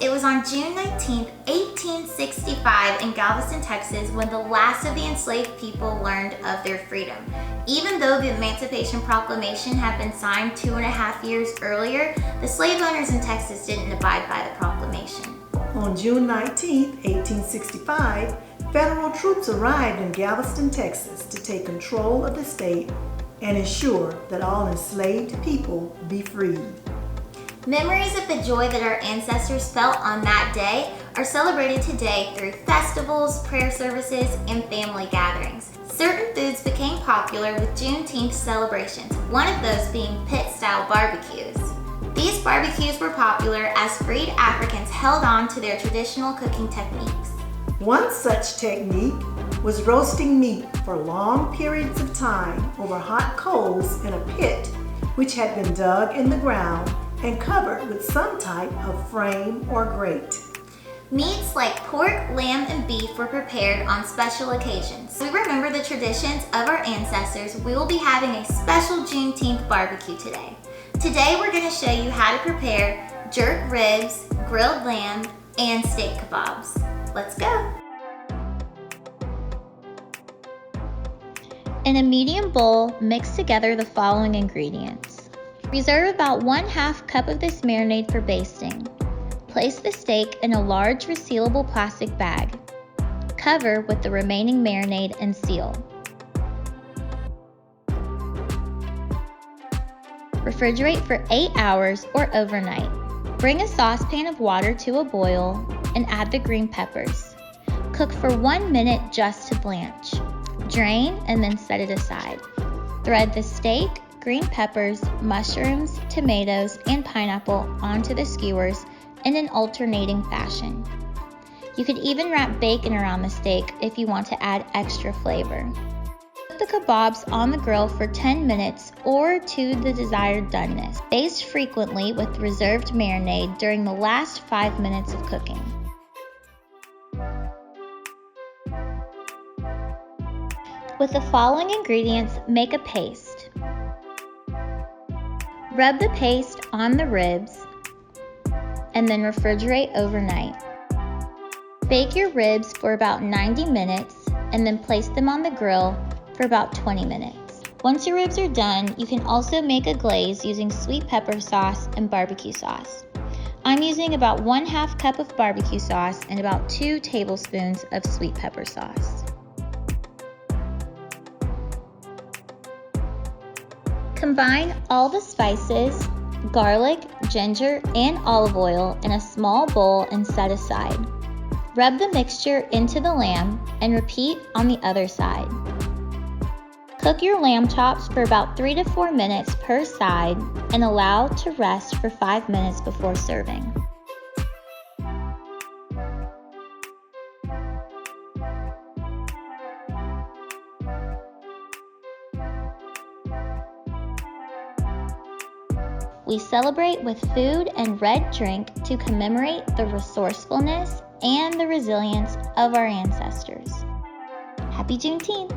It was on June 19, 1865 in Galveston, Texas, when the last of the enslaved people learned of their freedom. Even though the Emancipation Proclamation had been signed 2.5 years earlier, the slave owners in Texas didn't abide by the proclamation. On June 19, 1865, federal troops arrived in Galveston, Texas to take control of the state and ensure that all enslaved people be freed. Memories of the joy that our ancestors felt on that day are celebrated today through festivals, prayer services, and family gatherings. Certain foods became popular with Juneteenth celebrations, one of those being pit-style barbecues. These barbecues were popular as freed Africans held on to their traditional cooking techniques. One such technique was roasting meat for long periods of time over hot coals in a pit which had been dug in the ground and covered with some type of frame or grate. Meats like pork, lamb, and beef were prepared on special occasions. We remember the traditions of our ancestors. We will be having a special Juneteenth barbecue today. Today we're going to show you how to prepare jerk ribs, grilled lamb, and steak kebabs. Let's go! In a medium bowl, mix together the following ingredients. Reserve about 1/2 cup of this marinade for basting. Place the steak in a large resealable plastic bag. Cover with the remaining marinade and seal. Refrigerate for 8 hours or overnight. Bring a saucepan of water to a boil and add the green peppers. Cook for 1 minute just to blanch. Drain and then set it aside. Thread the steak, green peppers, mushrooms, tomatoes, and pineapple onto the skewers in an alternating fashion. You could even wrap bacon around the steak if you want to add extra flavor. Cook the kebabs on the grill for 10 minutes or to the desired doneness. Baste frequently with reserved marinade during the last 5 minutes of cooking. With the following ingredients, make a paste. Rub the paste on the ribs and then refrigerate overnight. Bake your ribs for about 90 minutes and then place them on the grill for about 20 minutes. Once your ribs are done, you can also make a glaze using sweet pepper sauce and barbecue sauce. I'm using about 1/2 cup of barbecue sauce and about 2 tablespoons of sweet pepper sauce. Combine all the spices, garlic, ginger, and olive oil in a small bowl and set aside. Rub the mixture into the lamb and repeat on the other side. Cook your lamb chops for about 3 to 4 minutes per side and allow to rest for 5 minutes before serving. We celebrate with food and red drink to commemorate the resourcefulness and the resilience of our ancestors. Happy Juneteenth!